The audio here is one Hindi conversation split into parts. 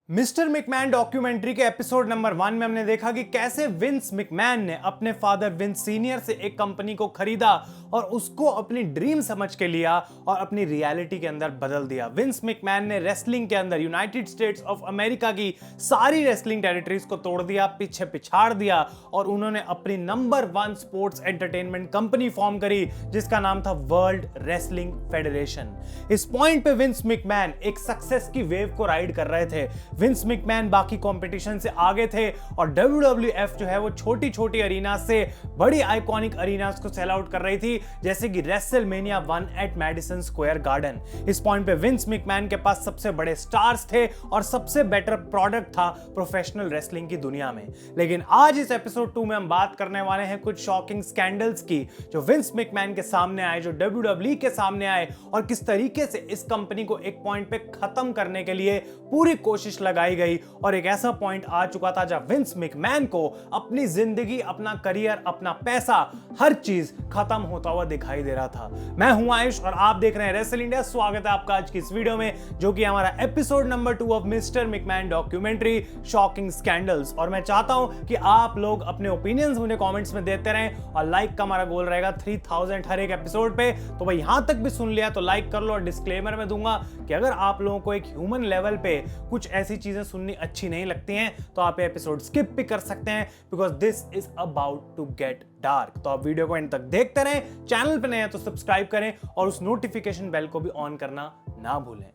मिस्टर मैकमैन डॉक्यूमेंट्री के एपिसोड नंबर 1 में हमने देखा कि कैसे विंस मैकमैन ने अपने फादर विंस सीनियर से एक कंपनी को खरीदा और उसको अपनी ड्रीम समझ के लिया और अपनी रियलिटी के अंदर बदल दिया। विंस मैकमैन ने रेसलिंग के अंदर यूनाइटेड स्टेट्स ऑफ अमेरिका की सारी रेसलिंग टेरिटरीज को तोड़ दिया, पीछे पिछाड़ दिया और उन्होंने अपनी number 1 sports entertainment company form करी जिसका नाम था वर्ल्ड रेसलिंग फेडरेशन। इस पॉइंट पे विंस मैकमैन एक सक्सेस की वेव को राइड कर रहे थे। विंस मैकमैन बाकी कंपटीशन से आगे थे और WWF जो है वो छोटी छोटी अरीना से बड़ी आइकॉनिक अरीनास को सेल आउट कर रही थी, जैसे कि WrestleMania 1 at Madison Square Garden. इस पॉइंट पे विंस मैकमैन के पास सबसे बड़े स्टार्स थे और सबसे बेटर प्रोडक्ट था प्रोफेशनल रेसलिंग की दुनिया में। लेकिन आज इस एपिसोड 2 में हम बात करने वाले हैं कुछ शॉकिंग स्कैंडल्स की जो विंस मैकमैन के सामने आए, जो WWE के सामने आए और किस तरीके से इस कंपनी को एक पॉइंट पे खत्म करने के लिए पूरी कोशिश लगाई गई और एक ऐसा पॉइंट आ चुका था जब विंस मैकमैन को अपनी जिंदगी, अपना करियर, अपना पैसा, हर चीज खत्म होता हुआ दिखाई दे रहा था। मैं हूं आयुष और आप देख रहे हैं रेसल इंडिया। स्वागत है आपका आज की इस वीडियो में जो कि हमारा episode number 2 of mister McMahon documentary shocking scandals. और मैं चाहता हूं कि आप लोग अपने ओपिनियंस मुझे कमेंट्स में देते रहें और लाइक का हमारा गोल रहेगा 3000 हर एक एपिसोड पे। तो भाई यहां तक भी सुन लिया तो लाइक कर लो और डिस्क्लेमर में दूंगा कि अगर आप लोगों को एक ह्यूमन लेवल पे कुछ ऐसी चीजें सुननी अच्छी नहीं लगती हैं तो आप एपिसोड स्किप भी कर सकते हैं, because this is about to get dark. तो आप वीडियो को एंड तक देखते रहें, चैनल पे नए हैं तो सब्सक्राइब करें और उस नोटिफिकेशन बेल को भी ऑन करना ना भूलें।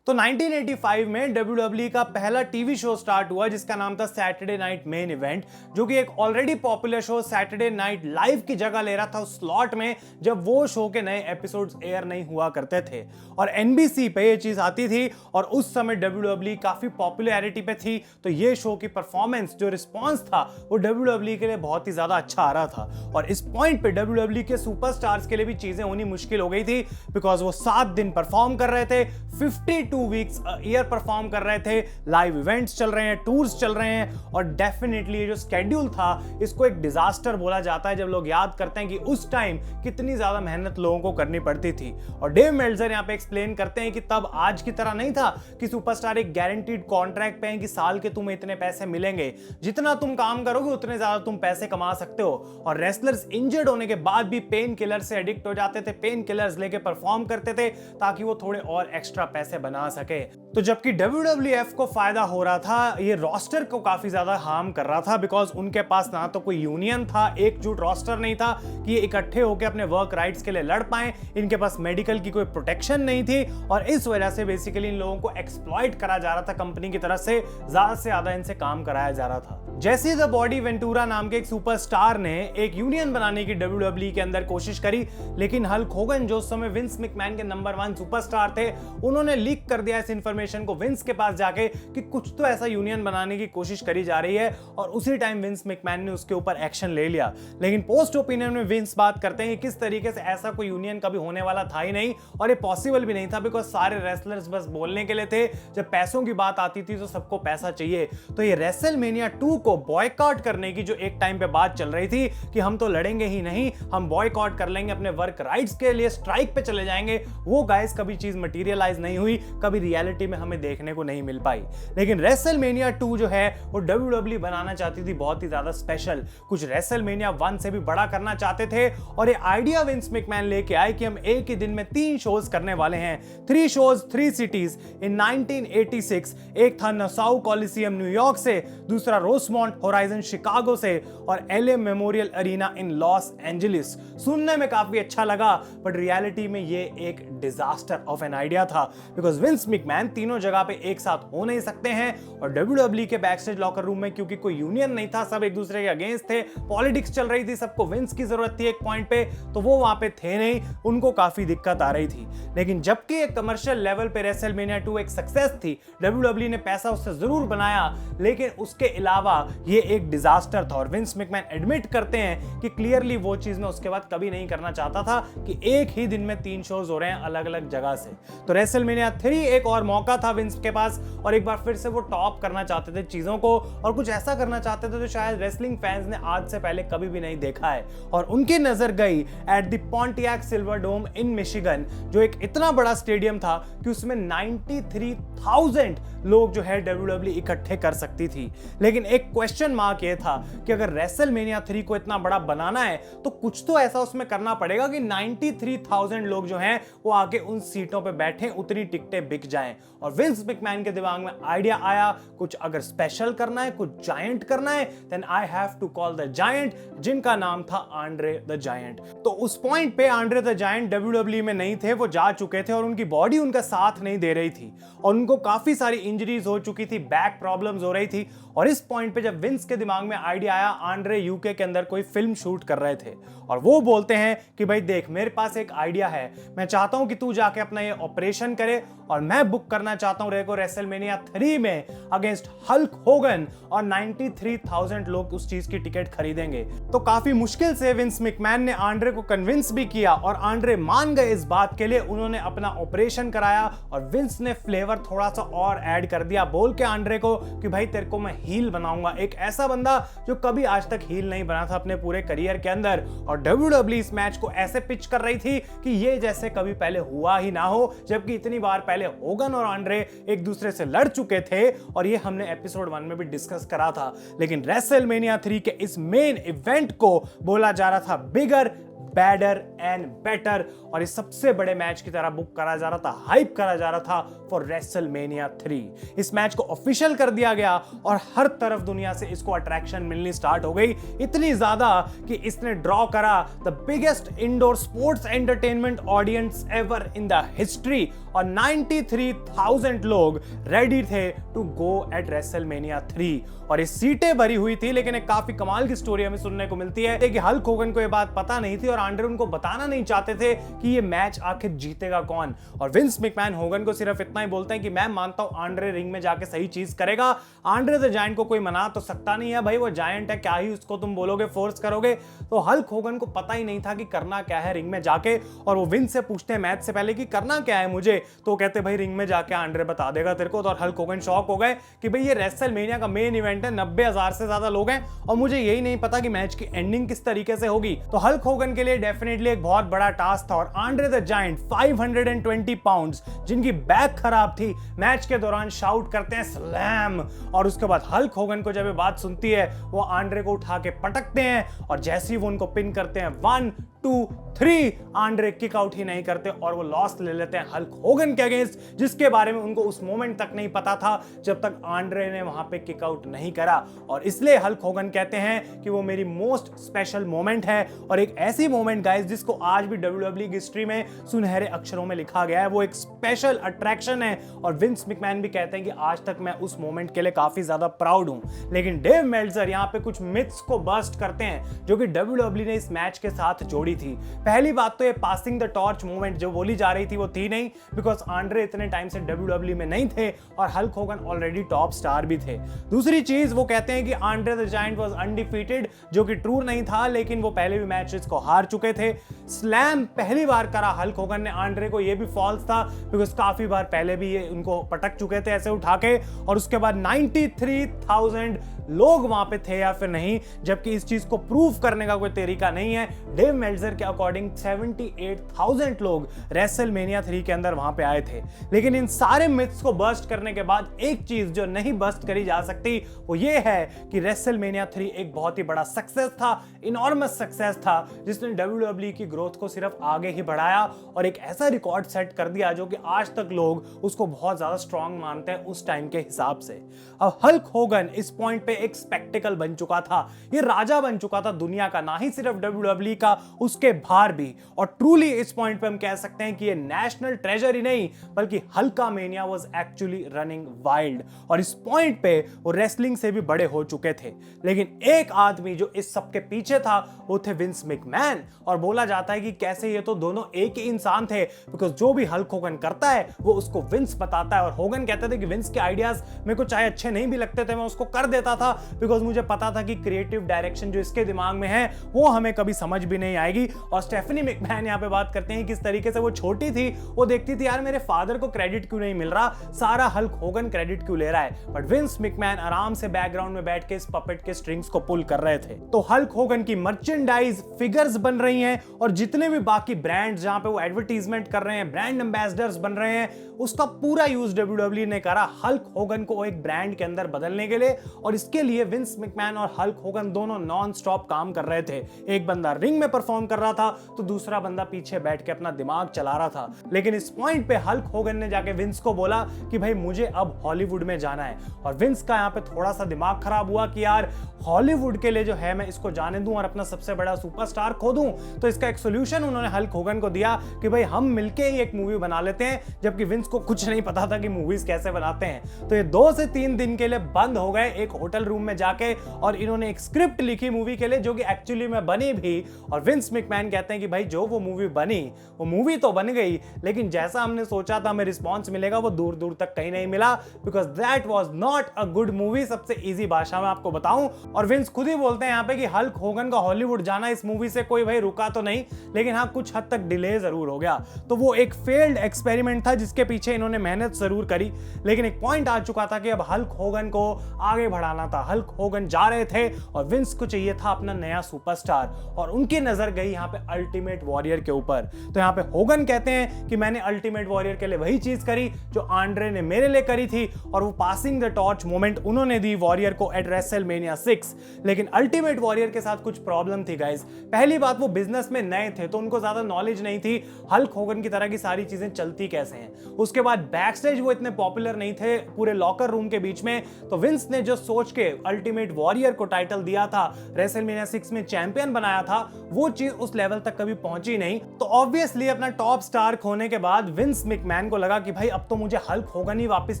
तो 1985 में WWE का पहला टीवी शो स्टार्ट हुआ जिसका नाम था सैटरडे नाइट मेन इवेंट, जो कि एक already popular show Saturday night live की जगह ले रहा था उस स्लॉट में जब वो शो के नए एपिसोड्स एयर नहीं हुआ करते थे। और NBC पे ये चीज आती थी और उस समय WWE काफी पॉपुलैरिटी पे थी, तो ये शो की परफॉर्मेंस, जो रिस्पॉन्स था वो WWE के लिए बहुत ही ज्यादा अच्छा आ रहा था। और इस पॉइंट पे WWE के सुपरस्टार्स के लिए भी चीजें होनी मुश्किल हो गई थी, बिकॉज वो 7 दिन परफॉर्म कर रहे थे, 52 वीक्स ईयर परफॉर्म कर रहे थे, लाइव इवेंट्स चल रहे हैं, टूर्स चल रहे हैं और डेफिनेटली ये जो स्केड्यूल था इसको एक डिजास्टर बोला जाता है जब लोग याद करते हैं कि उस टाइम कितनी ज्यादा मेहनत लोगों को करनी पड़ती थी। और डेव मेल्जर यहां पे एक्सप्लेन करते हैं कि तब आज की तरह नहीं था कि सुपरस्टार एक गारंटीड कॉन्ट्रैक्ट पे हैं कि साल के तुम्हें इतने पैसे मिलेंगे, जितना तुम काम करोगे उतने ज्यादा तुम पैसे कमा सकते हो। और रेसलर्स इंजर्ड होने के बाद भी पेन किलर से एडिक्ट हो जाते थे, पेन किलर्स लेके परफॉर्म करते थे ताकि वो थोड़े और एक्स्ट्रा पैसे बना सके। तो जबकि WWF को फायदा हो रहा था, ये रोस्टर को काफी ज्यादा हार्म कर रहा था, बिकॉज उनके पास ना तो कोई यूनियन था, एकजुट रोस्टर नहीं था कि ये इकट्ठे होकर अपने वर्क राइट्स के लिए लड़ पाए, इनके पास मेडिकल की कोई प्रोटेक्शन नहीं थी और इस वजह से बेसिकली इन लोगों को एक्सप्लॉइट करा जा रहा था कंपनी की तरफ से ज्यादा इनसे काम कराया जा रहा था। जैसे द बॉडी वेंटूरा नाम के एक सुपरस्टार ने एक यूनियन बनाने की WWE के अंदर कोशिश करी, लेकिन हल्क होगन जो उस समय विंस मैकमैन के नंबर 1 सुपरस्टार थे, उन्होंने लीक कर दिया इस इंफॉर्मेशन को विंस के पास जाके कि कुछ तो ऐसा यूनियन बनाने की कोशिश करी जा रही है और उसी टाइम विंस मैकमैन ने उसके ऊपर एक्शन ले लिया। लेकिन पोस्ट ओपिनियन में विंस बात करते हैं कि किस तरीके से ऐसा कोई यूनियन कभी होने वाला था ही नहीं और ये पॉसिबल भी नहीं था, बिकॉज सारे रेसलर्स बस बोलने के लिए थे, जब पैसों की बात आती थी तो सबको पैसा चाहिए। तो ये रेसलमेनिया 2 को बॉयकॉट करने की जो एक टाइम पे बात चल रही थी कि हम तो लड़ेंगे ही नहीं, हम बॉयकॉट कर लेंगे, अपने वर्क राइट्स के लिए स्ट्राइक पे चले जाएंगे, वो गाइस कभी चीज मटेरियलाइज नहीं हुई, कभी रियलिटी में हमें देखने को नहीं मिल पाई। लेकिन रेसलमेनिया 2 जो है वो WWE बनाना चाहती थी बहुत ही ज्यादा स्पेशल, कुछ रेसलमेनिया 1 से भी बड़ा करना चाहते थे और ये आइडिया विंस मैकमैन लेके आए कि हम एक ही दिन में 3 शोज करने वाले हैं, 3 शोज 3 सिटीज इन 1986। एक था नसाउ कॉलिसियम न्यूयॉर्क से, दूसरा रोसमोंट होराइजन शिकागो से और LA मेमोरियल अरीना इन लॉस एंजलिस। सुनने में काफी अच्छा लगा बट रियलिटी में ये एक डिजास्टर ऑफ एन आइडिया था, बिकॉज विंस मैकमैन तीनों जगह पे एक साथ हो नहीं सकते हैं और WWE के बैकस्टेज लॉकर रूम में क्योंकि कोई यूनियन नहीं था, सब एक दूसरे के अगेंस्ट थे, पॉलिटिक्स चल रही थी, सबको विंस की जरूरत थी एक पॉइंट पे, तो वो वहां पे थे नहीं, उनको काफी दिक्कत आ रही थी। लेकिन जबकि एक कमर्शियल लेवल पे रेसलमेनिया 2 एक सक्सेस थी, WWE ने पैसा उससे जरूर बनाया, लेकिन उसके अलावा ये एक डिजास्टर था और विंस मैकमैन एडमिट करते हैं कि क्लियरली वो चीज मैं उसके बाद कभी नहीं करना चाहता था कि एक ही दिन में 3 शोज हो रहे हैं अलग अलग जगह से। तो रेसलमेनिया 3 एक और मौका मौका था विंस के पास और एक बार फिर से वो टॉप करना चाहते थे चीजों को और कुछ ऐसा करना चाहते थे जो शायद रेसलिंग फैंस ने आज से पहले कभी भी नहीं देखा है। और उनकी नजर गई at the Pontiac Silverdome in Michigan, जो एक इतना बड़ा स्टेडियम था कि उसमें 93,000 लोग जो है WWE इकट्ठे कर सकती थी। लेकिन एक क्वेश्चन मार्क ये था कि अगर रेसलमेनिया 3 को इतना बड़ा बनाना है तो कुछ तो ऐसा उसमें करना पड़ेगा कि 93,000 लोग जो हैं वो आके उन सीटों पे बैठे, उतनी टिकटें बिक जाएं। और विंस मैकमैन के दिमाग में आइडिया आया, कुछ अगर स्पेशल करना है, कुछ जायंट करना है, then I have to call the giant, जिनका नाम था आंड्रे द जायंट। तो उस पॉइंट पे आंड्रे द जायंट WWE में नहीं थे, वो जा चुके थे और उनकी बॉडी उनका साथ नहीं दे रही थी और उनको काफी सारी इंजरीज हो चुकी थी, बैक प्रॉब्लम्स हो रही थी। और इस पॉइंट पे जब विंस के दिमाग में आइडिया आया, आंड्रे यूके के अंदर कोई फिल्म शूट कर रहे थे और वो बोलते हैं कि भाई देख, मेरे पास एक आइडिया है, मैं चाहता हूं कि तू जाके अपना ये ऑपरेशन करे और मैं बुक करना चाहता हूं रेको रेसलमेनिया 3 में अगेंस्ट हल्क होगन और 93,000 लोग उस चीज की टिकट खरीदेंगे। तो काफी मुश्किल से विंस मैकमैन ने आंड्रे को कन्विंस भी किया और आंड्रे मान गए इस बात के लिए। उन्होंने अपना ऑपरेशन कराया और विंस ने फ्लेवर थोड़ा सा और ऐड कर दिया, बोल के आंड्रे को कि भाई तेरे को मैं हील बनाऊंगा, एक ऐसा बंदा जो कभी आज तक हील नहीं बना था अपने पूरे करियर के अंदर। और WWE इस मैच को ऐसे पिच कर रही थी कि ये जैसे कभी पहले हुआ ही ना हो, जबकि इतनी बार पहले होगन और आंड्रे एक दूसरे से लड़ चुके थे और ये हमने एपिसोड 1 में भी डिस्कस करा था। लेकिन रेसलमेनिया 3 के इस मेन इवेंट को बोला जा रहा था बिगर, बैडर एंड बेटर, और इस सबसे बड़े मैच की तरह बुक करा जा रहा था, हाइप करा जा रहा था फॉर रेसलमेनिया 3। इस मैच को ऑफिशियल कर दिया गया और हर तरफ दुनिया से इसको अट्रैक्शन मिलनी स्टार्ट हो गई, इतनी ज्यादा कि इसने ड्रॉ करा the biggest indoor sports entertainment audience ever in the history. और 93,000 लोग रेडी थे टू गो एट रेसलमेनिया 3 और ये सीटें भरी हुई थी। लेकिन एक काफी कमाल की स्टोरी हमें सुनने को मिलती है कि हल्क होगन को ये बात पता नहीं थी और आंड्रे उनको बताना नहीं चाहते थे कि ये मैच आखिर जीतेगा कौन। और विंस मैकमैन होगन को सिर्फ इतना ही बोलते हैं कि मैं मानता हूं आंड्रे रिंग में जाके सही चीज करेगा। आंड्रे द जायंट को कोई मना तो सकता नहीं है, भाई वो जायंट है, क्या ही उसको तुम बोलोगे, फोर्स करोगे। तो हल्क होगन को पता ही नहीं था कि करना क्या है रिंग में जाके। और वो विंस से पूछते हैं मैच से पहले कि करना क्या है मुझे, तो कहते भाई रिंग में जाके आंड्रे बता देगा तेरे को। तो हल्क होगन शॉक हो गए कि भाई ये रेसलमेनिया का मेन इवेंट है, 90,000 से ज्यादा लोग हैं और मुझे यही नहीं पता कि मैच की एंडिंग किस तरीके से होगी। तो हल्क होगन के लिए डेफिनेटली एक बहुत बड़ा टास्क था। और आंड्रे द जायंट 520 पाउंड्स, जिनकी बैक खराब थी, मैच के दौरान शाउट करते हैं स्लैम। और उसके बाद हल्क होगन को जब ये बात सुनती है, वो आंड्रे को उठा के पटकते हैं और जैसे ही वो उनको पिन करते हैं 1 2 3, आंड्रे किक आउट ही नहीं करते और वो लॉस ले लेते हैं हल्क होगन के अगेंस्ट, जिसके बारे में उनको उस मोमेंट तक नहीं पता था जब तक आंड्रे ने वहां पे किक आउट नहीं करा। और इसलिए हल्क होगन कहते हैं कि वो मेरी मोस्ट स्पेशल मोमेंट है और एक ऐसी मोमेंट गाइस जिसको आज भी WWE की हिस्ट्री में सुनहरे अक्षरों में लिखा गया है। वो एक स्पेशल अट्रैक्शन है और विंस मैकमैन भी कहते हैं कि आज तक मैं उस मोमेंट के लिए काफी ज्यादा प्राउड हूं। लेकिन डेव मेल्टजर यहां पे कुछ मिथ्स को बस्ट करते हैं जो कि WWE ने इस मैच के साथ जोड़ी थी। पहली बात तो ये पासिंग द टॉर्च मूवमेंट जो बोली जा रही थी वो थी नहीं, बिकॉज आंड्रे इतने टाइम से WWE में नहीं थे और Hulk Hogan already top star भी थे। दूसरी चीज, वो कहते हैं कि Andre the giant was undefeated, जो कि ट्रू नहीं था, लेकिन वो पहले भी मैचेस को हार चुके थे। स्लैम पहली बार करा हल्क होगन ने आंड्रे को, ये भी फॉल्स था बिकॉज काफी बार पहले भी ये उनको पटक चुके थे ऐसे उठा के। और उसके बाद 93,000 लोग वहां पे थे या फिर नहीं, जबकि इस चीज को प्रूव करने का कोई तरीका नहीं है। डेव मेल्टजर के अकॉर्डिंग 78,000 लोग रेसलमेनिया 3 के अंदर वहां पे आए थे। लेकिन इन सारे मिथ्स को बस्ट करने के बाद एक चीज जो नहीं बस्ट करी जा सकती वो ये है कि रेसलमेनिया 3 एक बहुत ही बड़ा सक्सेस था, इनॉर्मस सक्सेस था, जिसने WWE की ग्रोथ को सिर्फ आगे ही बढ़ाया और एक ऐसा रिकॉर्ड सेट कर दिया जो कि आज तक लोग उसको बहुत ज्यादा स्ट्रॉन्ग मानते हैं उस टाइम के हिसाब से। अब हल्क होगन इस पॉइंट पे एक स्पेक्टिकल बन चुका था, ये राजा बन चुका था दुनिया का, ना ही सिर्फ WWE का, उसके बाहर भी। और ट्रूली इस पॉइंट पे हम कह सकते हैं कि ये नेशनल ट्रेजर ही नहीं बल्कि हल्का mania was actually running wild. और इस पॉइंट पे वो रेसलिंग से भी बड़े हो चुके थे। लेकिन एक आदमी जो इस सब के पीछे था वो थे विंस मैकमैन। और बोला जाता है कि कैसे ये तो दोनों एक ही इंसान थे, बिकॉज जो भी हल्क होगन करता है वो उसको विंस बताता है। और होगन कहते थे कि विंस के आइडियाज मेरे को चाहे अच्छे नहीं भी लगते थे, मैं उसको कर देता था था, बिकॉज मुझे पता था कि क्रिएटिव डायरेक्शन जो इसके दिमाग में है वो हमें कभी समझ भी नहीं आएगी। और स्टेफनी मैकमैन यहाँ पे बात करते हैं किस तरीके से वो छोटी थी, वो देखती थी यार मेरे फादर को क्रेडिट क्यों नहीं मिल रहा, सारा हल्क होगन क्रेडिट क्यों ले रहा है। बट विंस मैकमैन आराम से बैकग्राउंड में बैठ के इस पपेट के स्ट्रिंग्स को पुल कर रहे थे। तो हल्क होगन की मर्चेंडाइज फिगर्स बन रही हैं और जितने भी बाकी ब्रांड्स जहां पे वो एडवर्टीजमेंट कर रहे हैं, ब्रांड एम्बेसडर्स बन रहे हैं, उसका पूरा यूज डब्ल्यूडब्ल्यूई ने करा हल्क होगन को एक ब्रांड के अंदर बदलने के लिए। और इसके लिए विंस मैकमैन और हल्क होगन दोनों नॉन स्टॉप काम कर रहे थे। एक बंदा रिंग में परफॉर्म कर रहा था तो दूसरा बंदा पीछे बैठ के अपना दिमाग चला रहा था। लेकिन इस पॉइंट पे हल्क होगन ने जाके विंस को बोला कि भाई मुझे अब हॉलीवुड में जाना है। और विंस का यहाँ पे थोड़ा सा दिमाग खराब हुआ कि यार हॉलीवुड के लिए जो है मैं इसको जाने दूं और अपना सबसे बड़ा सुपरस्टार खो दूं। तो इसका एक सोल्यूशन उन्होंने हल्क होगन को दिया कि भाई हम मिलके ही एक मूवी बना लेते हैं, जबकि विंस को कुछ नहीं पता था कि मूवीज कैसे बनाते हैं। तो ये 2 से 3 दिन के लिए बंद हो गए एक होटल रूम में जाके और इन्होंने एक स्क्रिप्ट लिखी मूवी के लिए जो कि एक्चुअली में बनी भी। और विंस मैकमैन कहते हैं कि भाई जो वो मूवी बनी वो मूवी तो बन गई, लेकिन जैसा हमने सोचा था हमें रिस्पॉन्स मिलेगा वो दूर दूर तक कहीं नहीं मिला, because that was not a good movie. सबसे इजी भाषा में आपको बताऊं, और विंस खुद ही बोलते हैं यहाँ पे कि हल्क होगन का हॉलीवुड जाना इस मूवी से कोई भाई रुका तो नहीं, लेकिन हाँ कुछ हद तक डिले जरूर हो गया। तो वो एक फेल्ड एक्सपेरिमेंट था जिसके पीछे इन्होंने मेहनत जरूर करी, लेकिन एक पॉइंट आ चुका था कि अब हल्क होगन को आगे बढ़ाना था। हल्क होगन जा रहे थे और विंस को चाहिए था अपना नया सुपरस्टार, और उनकी नजर गई यहाँ पे अल्टीमेट वॉरियर के ऊपर। तो यहाँ पे होगन कहते हैं कि मैंने अल्टीमेट वॉरियर के लिए वही चीज करी जो आंड्रे ने मेरे लिए करी थी, और वो पासिंग द टॉर्च मोमेंट उन्होंने दी वॉरियर को एट रेसलमेनिया 6। लेकिन अल्टीमेट वॉरियर के साथ कुछ प्रॉब्लम थी गाइस। पहली बात, वो बिजनेस में नए थे तो उनको ज्यादा नॉलेज नहीं थी हल्क होगन की तरह की सारी चीजें चलती कैसे हैं। उसके बाद बैक स्टेज वो इतने पॉपुलर नहीं थे पूरे लॉकर रूम के बीच में। तो विंस ने जो सोच के अल्टीमेट वॉरियर को टाइटल दिया था, रेसलमेनिया 6 में चैंपियन बनाया था, वो चीज उस लेवल तक कभी पहुंची नहीं। तो ऑब्वियसली अपना टॉप स्टार खोने के बाद विंस मैकमैन को लगा कि भाई अब तो मुझे हल्क होगन ही वापस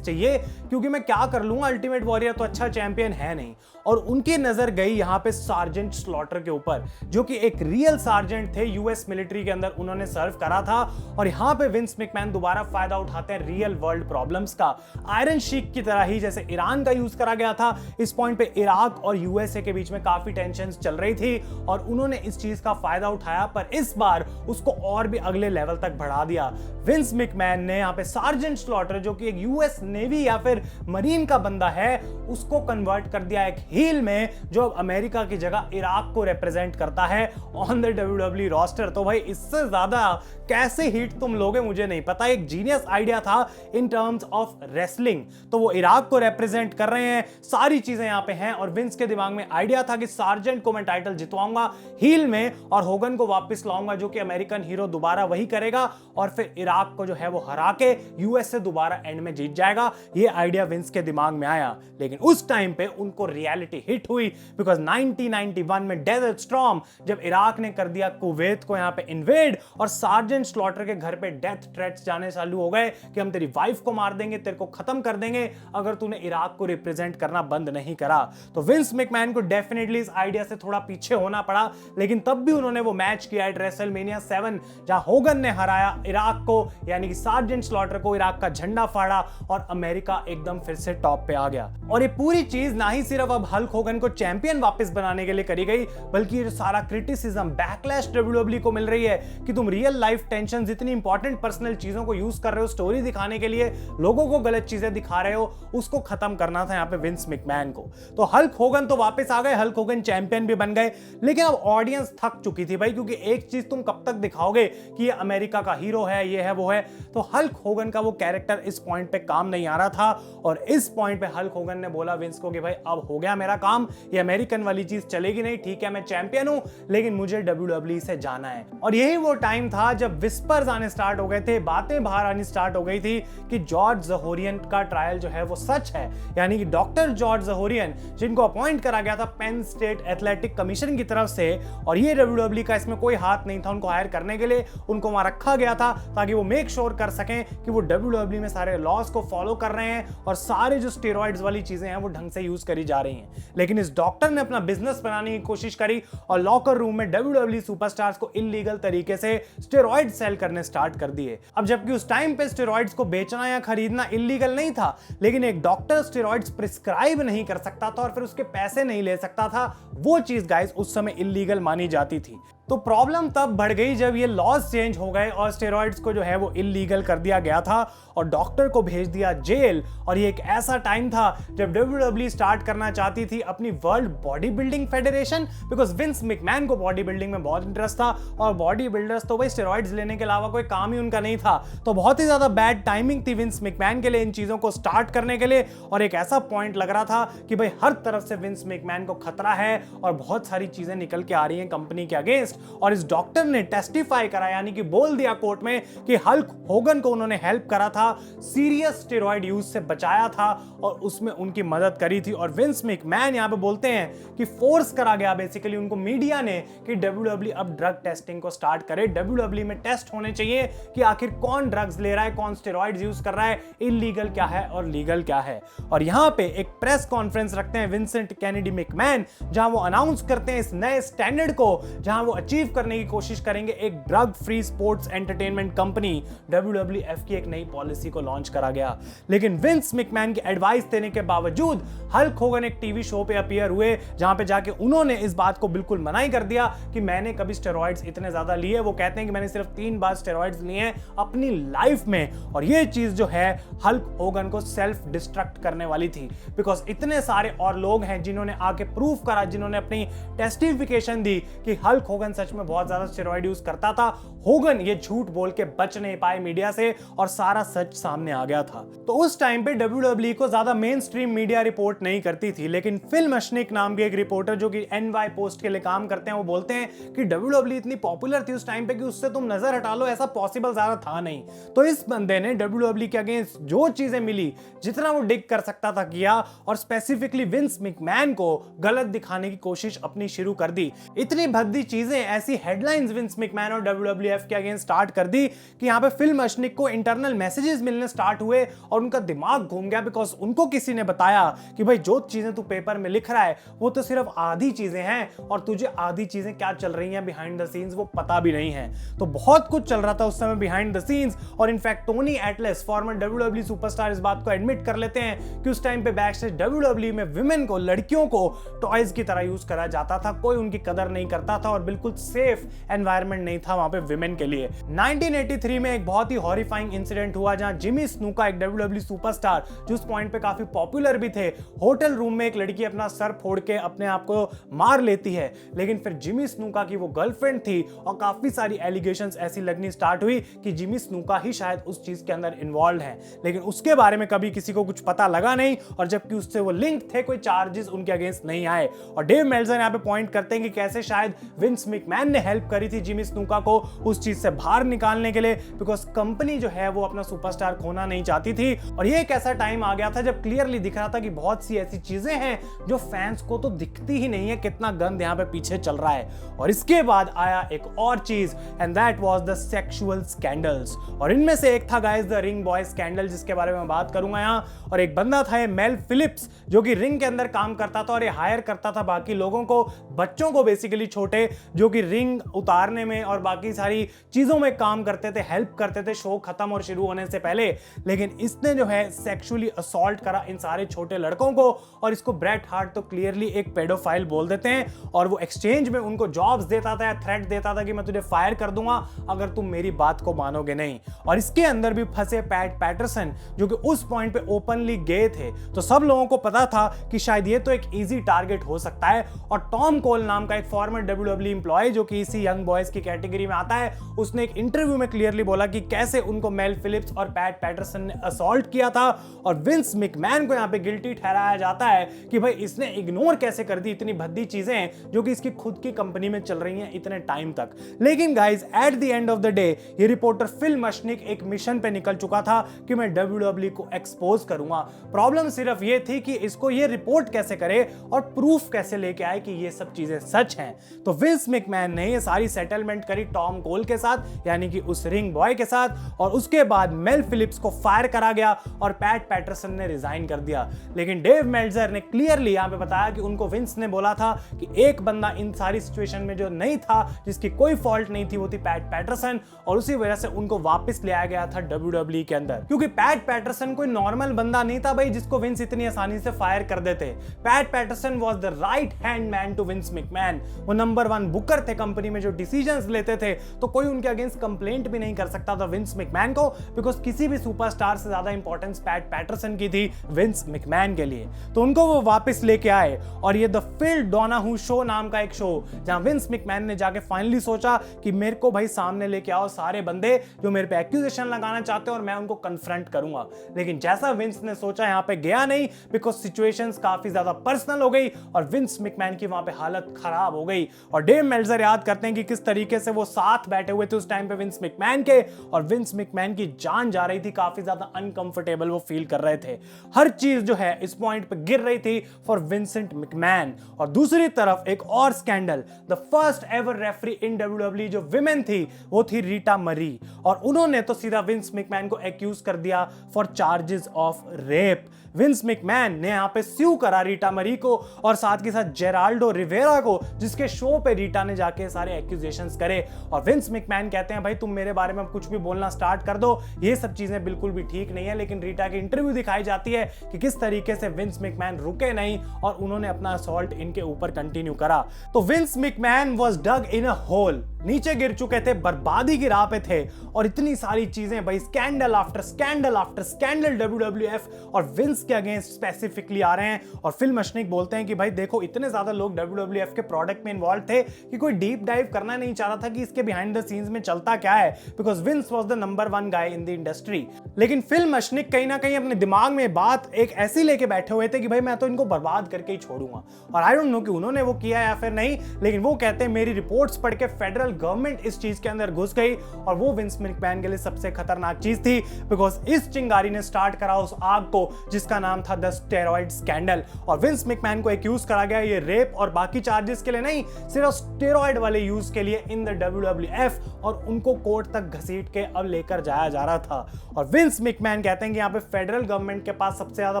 चाहिए, क्योंकि मैं क्या कर लूंगा, अल्टीमेट वॉरियर तो अच्छा चैंपियन है नहीं। और उनकी नजर गई यहां पे सार्जेंट स्लॉटर के ऊपर, जो कि एक रियल सार्जेंट थे, यूएस मिलिट्री के अंदर उन्होंने सर्व करा था। और यहां पे विंस मैकमैन दोबारा फायदा उठाते हैं रियल वर्ल्ड प्रॉब्लम्स का। आयरन शीक की तरह ही जैसे ईरान का यूज करा गया था, इस पॉइंट पे इराक और यूएसए के बीच में काफी टेंशंस चल रही थी और उन्होंने इस चीज का फायदा उठाया, पर इस बार उसको और भी अगले लेवल तक बढ़ा दिया। विंस मैकमैन ने यहाँ पे सार्जेंट स्लॉटर, जो कि एक यूएस नेवी या फिर मरीन का बंदा है, उसको कन्वर्ट कर दिया एक हील में, जो अब अमेरिका की जगह इराक को रिप्रेजेंट करता है ऑन द डब्ल्यूडब्ल्यूई रोस्टर। तो भाई इससे ज्यादा कैसे हिट तुम लोगे मुझे नहीं पता। एक जीनियस आइडिया था इन टर्म्स ऑफ रेसलिंग। तो वो इराक को रिप्रेजेंट कर रहे हैं, सारी चीजें यहाँ पे हैं, और विंस के दिमाग में आइडिया था कि सार्जेंट को मैं टाइटल जितवाऊंगा हील में और होगन को वापस लाऊंगा, जो कि अमेरिकन हीरो दोबारा वही करेगा, और फिर इराक को जो है वो हरा के यूएस से दोबारा एंड में जीत जाएगा। ये आइडिया विंस के दिमाग में आया, लेकिन उस टाइम पे उनको रियलिटी हिट हुई, बिकॉज 1991 में डेजर्ट स्टॉर्म जब इराक ने कर दिया कुवैत को यहाँ पे इन्वेड, और सार्जेंट स्लॉटर के घर पे डेथ थ्रेट्स जाने चालू हो गए कि हम तेरी वाइफ को मार देंगे, तेरे को खत्म कर देंगे अगर तूने इराक को रिप्रेजेंट करना बंद नहीं करा। तो विंस मैकमैन को डेफिनेटली इस आइडिया से थोड़ा पीछे होना पड़ा, लेकिन तब भी उन्होंने वो मैच किया एट रेसलमेनिया 7 जहां होगन ने हराया इराक को, यानी कि सार्जेंट स्लॉटर को, इराक का झंडा फाड़ा और अमेरिका एकदम फिर से टॉप पे आ गया। और ये पूरी चीज ना ही सिर्फ अब हल्क होगन को चैंपियन वापस बनाने के लिए करी गई, बल्कि ये सारा क्रिटिसिज्म बैकलैश डब्ल्यूडब्ल्यूई को मिल रही है कि तुम रियल लाइफ टेंशन, इतनी इंपॉर्टेंट पर्सनल चीजों को यूज कर रहे हो स्टोरी दिखाने के लिए, लोगों को गलत चीजें दिखा रहे हो, उसको खत्म करना था यहाँ पे विंस मैकमैन को। तो हल्क होगन तो वापस आ गए, हल्क होगन चैंपियन भी बन गए, लेकिन अब ऑडियंस थक चुकी थी भाई, क्योंकि एक चीज तुम कब तक दिखाओगे कि ये अमेरिका का हीरो है, ये है वो है। तो हल्क होगन का वो कैरेक्टर इस पॉइंट पे काम नहीं आ रहा था, और इस पॉइंट पे हल्क होगन ने बोला विंस को कि भाई अब हो गया मेरा काम, ये अमेरिकन वाली चीज चलेगी नहीं, ठीक है मैं चैंपियन हूं लेकिन मुझे डब्ल्यूडब्ल्यूई से जाना है। और यही वो टाइम था जब विस्पर्स आने स्टार्ट हो गए थे, बातें बाहर आनी स्टार्ट हो गई थी कि जॉर्ज ज़होरियन का ट्रायल जो है वो सच है, यानी कि डॉक्टर जॉर्ज ज़होरियन, जिनको अपॉइंट करा गया था पेन स्टेट एथलेटिक कमीशन की तरफ से, और ये डब्ल्यूडब्ल्यूई का इसमें कोई हाथ नहीं था, उनको हायर करने के लिए उनको वहां रखा गया था ताकि वो मेक श्योर कर सकें कि वो डब्ल्यूडब्ल्यूई में सारे लॉज को फॉलो कर रहे हैं और सारे जो स्टेरॉइड्स वाली चीजें हैं वो ढंग से यूज करी जा रही हैं। लेकिन इस डॉक्टर ने अपना बिजनेस बनाने की कोशिश करी और लॉकर रूम में डब्ल्यूडब्ल्यूई सुपरस्टार्स को इलीगल तरीके से स्टेरॉइड सेल करने स्टार्ट कर दिए। अब जबकि उस टाइम पे स्टेरॉइड्स को बेचना या खरीदना इलीगल नहीं था, लेकिन एक डॉक्टर स्टेरॉइड्स प्रिस्क्राइब नहीं कर सकता था और फिर उसके पैसे नहीं ले सकता था, वो चीज गाइस उस समय इलीगल मानी जाती थी। तो प्रॉब्लम तब बढ़ गई जब ये लॉज चेंज हो गए और स्टेरॉइड्स को जो है वो इलीगल कर दिया गया था और डॉक्टर को भेज दिया जेल। और ये एक ऐसा टाइम था जब WWE स्टार्ट करना चाहती थी अपनी world body building federation, because Vince McMahon को बॉडी बिल्डिंग में बहुत इंटरेस्ट था और बॉडी बिल्डर्स तो भाई स्टेरॉइड्स लेने के अलावा कोई काम ही उनका नहीं था। तो बहुत ही ज्यादा बैड टाइमिंग थी विंस मैकमैन के लिए इन चीजों को स्टार्ट करने के लिए, और एक ऐसा पॉइंट लग रहा था कि भाई हर तरफ से विंस मैकमैन को खतरा है और बहुत सारी चीजें निकल के आ रही हैं कंपनी के अगेंस्ट। और इस डॉक्टर ने टेस्टिफाई करा, यानी कि बोल दिया कोर्ट में कि हल्क होगन को उन्होंने हेल्प करा था, सीरियस स्टेरॉइड यूज से बचाया था और उसमें उनकी मदद करी थी। और विंस मैकमैन यहां पे बोलते हैं कि फोर्स करा गया बेसिकली उनको मीडिया ने कि WWE अब ड्रग टेस्टिंग को स्टार्ट करे। WWE में टेस्ट होने चाहिए कि आखिर कौन ड्रग्स ले रहा है, कौन स्टेरॉइड्स यूज कर रहा है, इलीगल क्या है और लीगल क्या है। और यहां पे एक प्रेस कॉन्फ्रेंस रखते हैं विंसेंट कैनेडी मैकमैन, जहां वो अनाउंस करते हैं इस नए स्टैंडर्ड को, जहां वो अचीव करने की कोशिश करेंगे एक drug free sports entertainment company. WWF की एक नई पॉलिसी को लॉन्च करा गया। लेकिन विंस मैकमैन की एडवाइस देने के बावजूद हल्क होगन एक टीवी शो पे अपीयर हुए, जहां पे जाके उन्होंने इस बात को बिल्कुल मना ही कर दिया कि मैंने कभी स्टेरॉइड्स इतने ज्यादा लिए। वो कहते हैं कि मैंने सिर्फ 3 बार स्टेरॉइड्स लिए हैं अपनी लाइफ में, और ये चीज जो है हल्क होगन को सेल्फ डिस्ट्रक्ट करने वाली थी, बिकॉज इतने सारे और लोग हैं जिन्होंने आके प्रूफ करा, जिन्होंने अपनी टेस्टिफिकेशन दी कि हल्क होगन सच में बहुत ज्यादा स्टेरॉइड यूज करता था। होगन ये झूठ बोल के बच नहीं पाए मीडिया से और सारा सच सामने आ गया था। तो उस टाइम पे WWE को ज्यादा मेन स्ट्रीम मीडिया रिपोर्ट नहीं करती थी, लेकिन फिल मशनिक नाम के एक रिपोर्टर जो कि NY पोस्ट के लिए काम करते हैं, वो बोलते हैं कि WWE इतनी पॉपुलर थी उस टाइम पे कि उससे तुम नजर हटा लो, ऐसा पॉसिबल ज्यादा था नहीं। तो इस बंदे ने WWE के अगेंस्ट जो चीजें मिली, जितना वो डिग कर सकता था किया, और स्पेसिफिकली विंस मैकमैन को गलत दिखाने की कोशिश अपनी शुरू कर दी। इतनी भद्दी चीजें, ऐसी हेडलाइंस विंस मैकमैन और WWF के अगेंस्ट स्टार्ट कर दी कि यहां पे फिल मशनिक को इंटरनल मैसेजेस मिलने स्टार्ट हुए और उनका दिमाग घूम गया, बिकॉज उनको किसी ने बताया कि भाई जो चीजें तू पेपर में लिख रहा है वो तो सिर्फ आधी चीजें हैं और तुझे आधी चीजें क्या चल रही हैं बिहाइंड द सीन्स वो पता भी नहीं है। तो बहुत कुछ चल रहा था उस समय बिहाइंड द सीन्स, और in fact Tony Atlas farmer WWE superstar इस बात को एडमिट कर लेते हैं कि उस टाइम पे बैक स्टेज WWE में विमेन को, लड़कियों को टॉयज की तरह यूज करा जाता था, कोई उनकी कदर नहीं करता था और बिल्कुल सेफ एनवायरनमेंट नहीं था वहां पे विमेन के लिए। 1983 में एक बहुत ही हॉरिफाइंग इंसिडेंट हुआ जहां जिमी स्नूका, एक WWE सुपरस्टार जो उस पॉइंट पे काफी पॉपुलर भी थे, होटल रूम में एक लड़की अपना सर फोड़ के अपने आप को मार लेती है। लेकिन फिर जिमी स्नूका की वो गर्लफ्रेंड थी और काफी सारी एलिगेशंस ऐसी लगनी स्टार्ट हुई कि जिमी स्नूका ही शायद उस चीज के अंदर इन्वॉल्व है, लेकिन उसके बारे में कभी किसी को कुछ पता लगा नहीं, और जबकि उससे वो लिंक थे कोई चार्जेस उनके अगेंस्ट नहीं आए। और डेव मेल्जर यहाँ पे पॉइंट करते हैं कि कैसे शायद विंस मैकमैन ने हेल्प करी थी जिमी स्नूका को उस चीज से बाहर निकालने के लिए, बिकॉज कंपनी जो है वो अपना सुपरस्टार खोना नहीं चाहती थी। और ये एक ऐसा टाइम आ गया था जब क्लियरली दिख रहा था कि बहुत सी ऐसी चीजें हैं जो फैंस को तो दिखती ही नहीं है, कितना गंद यहाँ पे पीछे चल रहा है। और इसके बाद आया एक और चीज, and that was the sexual scandals. और इनमें से एक था guys the ring boy scandal, जिसके बारे में बात करूंगा यहाँ। और एक बंदा था मेल फिलिप्स, जो कि रिंग के अंदर काम करता था और ये हायर करता था बाकी लोगों को, बच्चों को बेसिकली छोटे, जो कि रिंग उतारने में और बाकी सारी चीजों में काम करते थे, हेल्प करते थे शो खत्म और शुरू होने से पहले। लेकिन इसने जो है सेक्सुअली असॉल्ट करा इन सारे छोटे लड़कों को, और इसको ब्रेट हार्ट तो क्लियरली एक पेडोफाइल बोल देते हैं। और वो एक्सचेंज में उनको जॉब्स देता था या थ्रेट देता था कि मैं तुझे फायर कर दूंगा अगर तुम मेरी बात को मानोगे नहीं। और इसके अंदर भी फंसे पैट पैटरसन, जो कि उस पॉइंट पे ओपनली गे थे। तो सब लोगों को पता था कि शायद ये तो एक इजी टारगेट हो सकता है। और टॉम कोल नाम का एक फॉर्मर WWE एम्प्लॉय, जो कि इसी यंग बॉयज की कैटेगरी में आता है, उसने एक इंटरव्यू में क्लियरली बोला कि कैसे उनको मेल फिलिप्स और पैट पैटरसन ने असॉल्ट किया था। और विंस मैकमैन को यहाँ पे गिल्टी ठहराया जाता है कि भाई इसने इग्नोर कैसे कर दी इतनी भद्दी चीजें जो कि इसकी खुद की कंपनी में चल रही हैं इतने टाइम तक। लेकिन guys at the end of the day ये रिपोर्टर फिल मशनिक एक मिशन पे निकल चुका था कि मैं WWE को एक्सपोज करूंगा। प्रॉब्लम सिर्फ ये थी कि इसको ये रिपोर्ट कैसे करे और प्रूफ कैसे लेके आए कि ये सब चीजें सच हैं। तो विंस मैकमैन ने ये सारी सेटलमेंट करी टॉम कोल के साथ, यानी कि उस रिंग बॉय के साथ, और उसके बाद मेल फिलिप्स को फायर करा गया और पैट पैटरसन ने रिजाइन कर दिया। लेकिन डेव मेल्जर ने क्लियरली यहां पे बताया कि उनको विंस ने बोला था कि एक बंदा इन सारी सिचुएशन में जो नहीं था, जिसकी कोई फॉल्ट नहीं थी, वो थी पैट पैटरसन, और उसी वजह से उनको वापस ले आया गया था WWE के अंदर। क्योंकि पैट पैटरसन कोई नॉर्मल बंदा नहीं था भाई जिसको विंस इतनी आसानी से फायर कर देते। Pat Patterson was the right hand man to Vince McMahon. वो नंबर 1 बुकर थे कंपनी में, जो डिसीजंस लेते थे, तो कोई उनके अगेंस्ट कंप्लेंट भी नहीं कर सकता था विंस मैकमैन को, बिकॉज किसी भी सुपरस्टार से ज्यादा इंपॉर्टेंस पैट पैटरसन की थी विंस मैकमैन के लिए। तो उनको वो वापस लेके आए और ये द फिल डोनाहू शो नाम का एक शो, जहां विंस मैकमैन ने जाके फाइनली सोचा कि मेरे को भाई सामने लेके आओ सारे बंदे जो मेरे पे एक्यूजेशन लगाना चाहते हैं और मैं उनको कन्फ्रंट करूंगा। लेकिन जैसा विंस ने सोचा यहां पे गया नहीं, बिकॉज सिचुएशंस काफी ज्यादा पर्सनल हो गई और विंस मैकमैन की वहां पे हालत खराब हो गई। और डेव मेल्जर याद करते हैं कि किस तरीके से वो साथ बैठे हुए थे उस टाइम पे विंस मैकमैन के, और विंस मैकमैन की जान जा रही थी, काफी ज्यादा अनकंफर्टेबल वो फील कर रहे थे। हर चीज जो है इस पॉइंट पे गिर रही थी फॉर विंसेंट मैकमैन। और दूसरी तरफ एक और scandal, the first ever referee in WWE जो विमेन थी वो थी रीटा मरी, और उन्होंने तो सीधा विंस मैकमैन को एक्यूज कर दिया for charges of rape. Vince McMahon ने यहां पे स्यू करा रीटा मरी को और साथ के साथ जेराल्डो रिवेरा को, जिसके शो पे रीटा ने जाके सारे एक्यूजेशंस करे। और विंस मैकमैन कहते हैं भाई तुम मेरे बारे में कुछ भी बोलना स्टार्ट कर दो, ये सब चीजें बिल्कुल भी ठीक नहीं है। लेकिन रीटा की इंटरव्यू दिखाई जाती है कि किस तरीके से विंस मैकमैन रुके नहीं और उन्होंने अपना असॉल्ट इनके ऊपर कंटिन्यू करा। तो Vince McMahon was dug in a hole, नीचे गिर चुके थे, बर्बादी की राह पे थे। और इतनी सारी चीजें भाई, scandal after scandal after scandal WWF और विंस के अगेंस्ट स्पेसिफिकली आ रहे हैं। और फिल मशनिक बोलते हैं कि भाई देखो इतने ज्यादा लोग WWF के प्रोडक्ट में इन्वॉल्व थे कि कोई डीप डाइव करना नहीं चाह रहा था कि इसके बिहाइंड द सीन्स में चलता क्या है, because Vince was the number 1 guy in the industry. लेकिन फिल मशनिक कहीं ना कहीं अपने दिमाग में बात एक ऐसी लेके बैठे हुए थे कि भाई मैं तो इनको बर्बाद करके ही छोड़ूंगा। और आई डोंट नो कि उन्होंने वो किया या फिर नहीं, लेकिन वो कहते हैं मेरी रिपोर्ट्स पढ़ के फेडरल गवर्नमेंट इस चीज के अंदर घुस गई और वो विंस मैकमैन के लिए सबसे खतरनाक चीज थी, बिकॉज इस चिंगारी ने स्टार्ट करा उस आग को जिसका नाम था द स्टेरॉइड स्कैंडल। और विंस मैकमैन को एक्यूज करा गया ये रेप और बाकी चार्जेस के लिए नहीं, सिर्फ स्टेरॉइड वाले यूज के लिए इन द WWF, और उनको कोर्ट तक घसीट के अब लेकर जाया जा रहा था। और विंस मैकमैन कहते हैं कि यहाँ पे फेडरल गवर्नमेंट के पास सबसे ज्यादा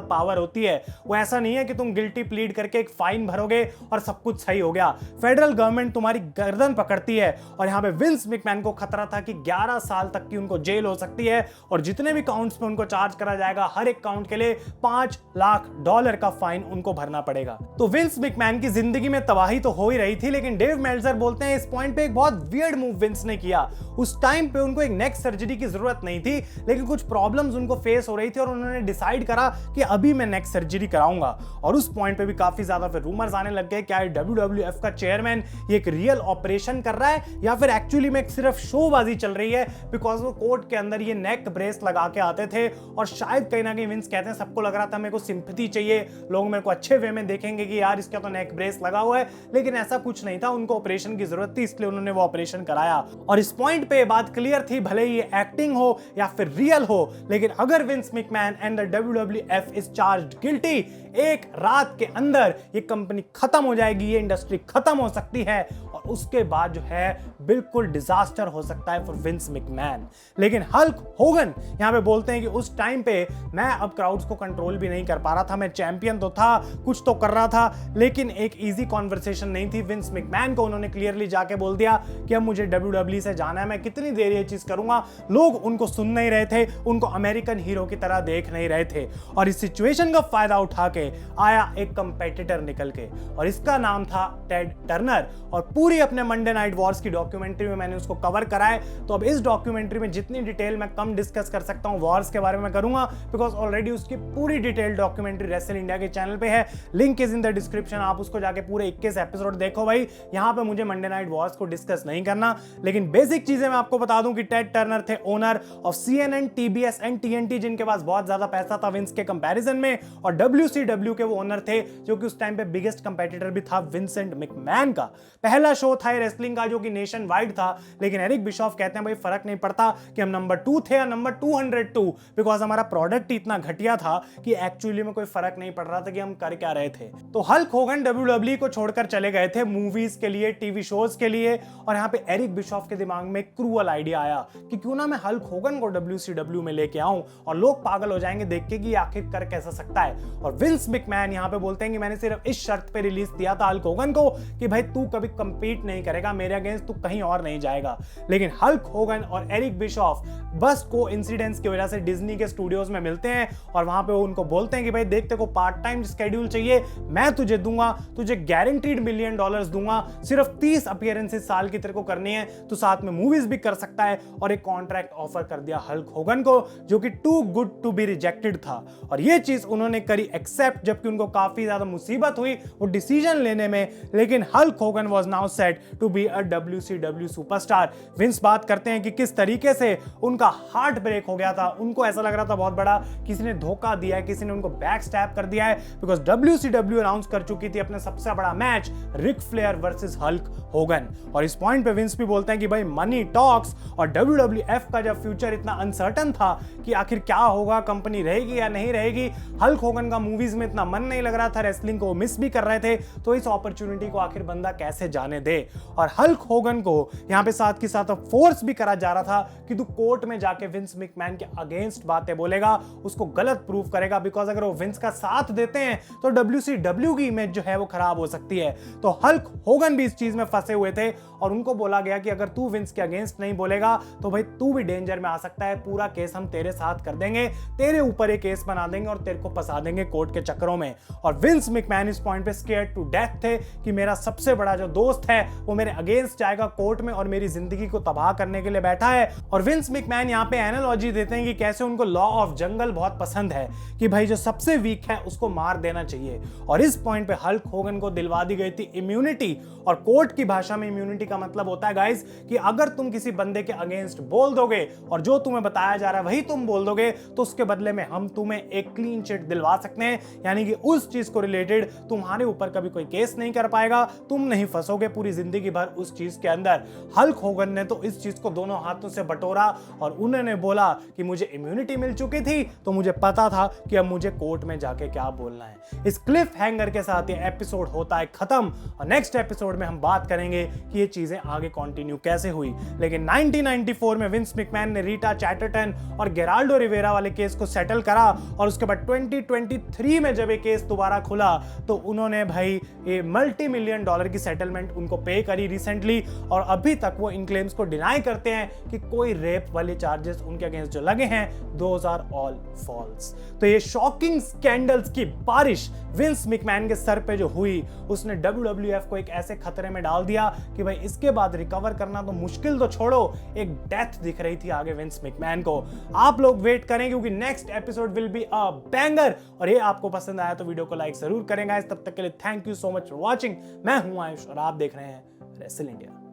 पावर होती है। वो ऐसा नहीं है कि तुम गिल्टी प्लीड करके एक फाइन भरोगे और सब कुछ सही हो गया। फेडरल गवर्नमेंट तुम्हारी गर्दन पकड़ती है। और यहाँ पे विंस मैकमैन को खतरा था कि 11 साल तक की उनको जेल हो सकती है और जितने भी काउंट्स पे उनको चार्ज करा जाएगा हर एक काउंट के लिए $5 लाख का फाइन उनको भरना पड़ेगा। तो विंस मैकमैन की जिंदगी में तबाही तो हो ही रही थी, लेकिन डेव मेल्जर बोलते हैं इस पॉइंट पे एक बहुत वियर्ड मूव विंस ने किया। उस टाइम पे उनको एक नेक सर्जरी की जरूरत नहीं थी, लेकिन कुछ प्रॉब्लम्स उनको फेस हो रही थी और उन्होंने डिसाइड करा कि अभी मैं नेक सर्जरी कराऊंगा। और उस पॉइंट पे भी काफी ज्यादा फिर रूमर्स आने लग गए, क्या WWF का चेयरमैन ये एक रियल ऑपरेशन कर रहा है या फिर एक्चुअली में सिर्फ शोबाजी चल रही है, बिकॉज वो कोर्ट के अंदर ये नेक ब्रेस लगा के आते थे और शायद कहीं ना कहीं विंस कहते हैं सबको लग रहा था मेरे को सिंपैथी चाहिए, लोग मेरे को अच्छे वे में देखेंगे कि यार इसका तो नेक ब्रेस लगा हुआ है, लेकिन ऐसा कुछ नहीं था। उनको ऑपरेशन की जरूरत थी इसलिए उन्होंने वो ऑपरेशन कराया। और इस पॉइंट पे बात क्लियर थी, भले ही ये एक्टिंग हो या फिर रियल हो, लेकिन अगर Vince McMahon and the WWF is charged guilty, एक रात के अंदर ये कंपनी खत्म हो जाएगी, ये इंडस्ट्री खत्म हो सकती है और उसके बाद जो है बिल्कुल डिजास्टर हो सकता है फॉर विंस मैकमैन। लेकिन हल्क होगन यहां पे बोलते हैं कि उस टाइम पे मैं अब क्राउड्स को कंट्रोल भी नहीं कर पा रहा था, मैं चैंपियन तो था, कुछ तो कर रहा था, लेकिन एक इजी कॉन्वर्सेशन नहीं थी। विंस मैकमैन को उन्होंने क्लियरली जाके बोल दिया कि अब मुझे WWE से जाना है, मैं कितनी देर ये चीज करूंगा। लोग उनको सुन नहीं रहे थे, उनको अमेरिकन हीरो की तरह देख नहीं रहे थे। और इस सिचुएशन का फायदा उठा के आया एक कंपेटिटर निकल के, और इसका नाम था टेड टर्नर। और पूरी अपने मंडे नाइट वॉर्स की डॉक्यूमेंट्री में मैंने उसको कवर करा है, तो अब इस डॉक्यूमेंट्री में जितनी डिटेल मैं कम डिस्कस कर सकता हूं वॉर्स के बारे में करूंगा, बिकॉज ऑलरेडी उसकी पूरी डिटेल डॉक्यूमेंट्री रेसल इंडिया के चैनल पे है, link is in the description, आप उसको जाके पूरे 21 एपिसोड देखो भाई। यहां पे मुझे मंडे नाइट वॉर्स को डिस्कस नहीं करना, लेकिन बेसिक चीजें मैं आपको बता दूं कि टेड टर्नर थे owner of CNN, TBS and TNT, जिनके पास बहुत ज्यादा पैसा था विंस के कंपैरिजन में, और WCW के वो ओनर थे जो कि उस टाइम पे बिगेस्ट कंपेटिटर भी था विंसेंट मैकमैन का। पहला शो था रेसलिंग का जो कि नेशन वाइड था, लेकिन एरिक बिशॉफ कहते हैं भाई फर्क नहीं पड़ता कि हम नंबर 2 थे या नंबर 202, बिकॉज हमारा प्रोडक्ट इतना घटिया था कि एक्चुअली में कोई फर्क नहीं पड़ रहा था कि हम कर क्या रहे थे। तो हल्क होगन WWE को छोड़कर चले गए थे मूवीज के लिए, टीवी शोज के लिए, और यहाँ पे एरिक बिशॉफ के दिमाग में क्रूअल आइडिया आया कि क्यों ना मैं हल्क होगन को WCW में लेके आऊं और लोग पागल हो जाएंगे देख के कि आखिर कर कैसा सकता है। और विंस मैकमैन यहाँ पे बोलते हैं कि मैंने सिर्फ इस शर्त पे रिलीज दिया था हल्क होगन को कि भाई तू कभी कंपीट नहीं करेगा मेरे अगेंस्ट, तू कहीं और नहीं जाएगा। लेकिन हल्क होगन और एरिक बिशॉफ बस को इंसिडेंट्स की वजह से डिज्नी के स्टूडियोज में मिलते हैं और वहां पे वो उनको बोलते हैं कि भाई देख, तेरे को पार्ट टाइम स्केड्यूल चाहिए, मैं तुझे दूंगा, तुझे गारंटीड $1 मिलियन दूंगा, सिर्फ 30 अपीयरेंसेस साल की तेरे को करनी है, तो साथ में मूवीज भी कर सकता है। और एक कॉन्ट्रैक्ट ऑफर कर दिया हल्क होगन को जो कि too good to be rejected था, और ये चीज उन्होंने करी एक्सेप्ट, जबकि उनको काफी ज्यादा मुसीबत हुई वो डिसीजन लेने में। लेकिन Hulk Hogan was now set to be a WCW superstar. Vince बात करते हैं कि किस तरीके से उनका हार्ट ब्रेक हो गया था, उनको ऐसा लग रहा था बहुत बड़ा किसी ने धोखा दिया है, किसी ने उनको बैक स्टैप कर दिया है, बिकॉज WCW अनाउंस कर चुकी थी अपना सबसे बड़ा match Ric Flair versus Hulk Hogan. और इस पॉइंट पे विंस भी बोलते हैं कि भाई मनी टॉक्स, और WWF का जब फ्यूचर इतना अनसर्टन था कि आखिर क्या होगा, कंपनी रहेगी या नहीं रहेगी, हल्क होगन का मूवीज में इतना मन नहीं लग रहा था, रेसलिंग को मिस भी कर रहे थे, तो इस अपॉर्चुनिटी को आखिर बंदा कैसे जाने दे। और हल्क होगन को यहाँ पे साथ के साथ फोर्स भी करा जा रहा था कि तू कोर्ट में जाके विंस मैकमैन के अगेंस्ट बातें बोलेगा, उसको गलत प्रूव करेगा, बिकॉज अगर वो विंस का साथ देते हैं तो WCW की इमेज जो है वो खराब हो सकती है। तो हल्क होगन भी इस चीज में फंसे हुए थे और उनको बोला गया कि अगर तू विंस के अगेंस्ट नहीं बोलेगा तो भाई तू भी डेंजर में आ सकता है, पूरा केस हम तेरे साथ कर देंगे, तेरे ऊपर एक केस बना देंगे और तेरे को फंसा देंगे कोर्ट के चक्करों में। और विंस मैकमैन इस पॉइंट पे स्केयर्ड टू डेथ थे कि मेरा सबसे बड़ा जो दोस्त है वो मेरे अगेंस्ट जाएगा कोर्ट में और मेरी जिंदगी को तबाह करने के लिए बैठा है। और विंस मैकमैन यहाँ पे एनालॉजी देते हैं कि कैसे उनको लॉ ऑफ जंगल बहुत पसंद है कि भाई जो सबसे वीक है उसको मार देना चाहिए। और इस पॉइंट पे हल्क होगन को दिलवा दी गई थी इम्यूनिटी, और कोर्ट की भाषा में इम्यूनिटी का मतलब होता है गाइस कि अगर तुम किसी बंदे के अगेंस्ट बोल दोगे और जो तुम्हें बताया जा रहा है वही तुम बोल दोगे तो उसके बदले में हम तुम्हें एक क्लीन चिट दिलवा सकते हैं, यानी कि उस चीज को रिलेटेड तुम्हारे ऊपर कभी कोई केस नहीं कर पाएगा, तुम नहीं फंसोगे पूरी जिंदगी भर उस चीज के अंदर। हल्क होगन ने तो इस चीज को दोनों हाथों से बटोरा और उन्होंने बोला कि मुझे इम्यूनिटी मिल चुकी थी तो मुझे पता था कि अब मुझे कोर्ट में जाके क्या बोलना है। इस क्लिफ हैंगर के साथ ये एपिसोड होता है खत्म और नेक्स्ट एपिसोड में हम बात करेंगे कि ये चीजें आगे कंटिन्यू कैसे हुई। लेकिन 1994 में विंस मैकमैन ने रीटा चैटरटन और गेराल्डो रिवेरा वाले केस को सेटल करा और उसके बाद 2023 में जब ये केस दोबारा खुला तो उन्होंने भाई ये $multi-million की सेटलमेंट उनको पे करी रिसेंटली, और अभी तक वो इन क्लेम्स को डिनाई करते हैं कि कोई रेप वाले चार्जेस उनके अगेंस्ट जो लगे हैं दोज आर ऑल फॉल्स। तो ये शॉकिंग स्कैंडल्स की बारिश विंस मैकमैन के सर पे जो हुई उसने WWF को एक ऐसे खतरे में डाल दिया कि भाई इसके बाद रिकवर करना तो मुश्किल तो छोड़ो, एक डेथ दिख रही थी आगे विंस मैकमैन को। आप लोग वेट करें क्योंकि next episode will be a banger, और ये आपको पसंद आया तो वीडियो को लाइक जरूर करेंगे। तब तक के लिए thank you so much for watching. मैं हूं आयुष और आप देख रहे हैं रेसल इंडिया।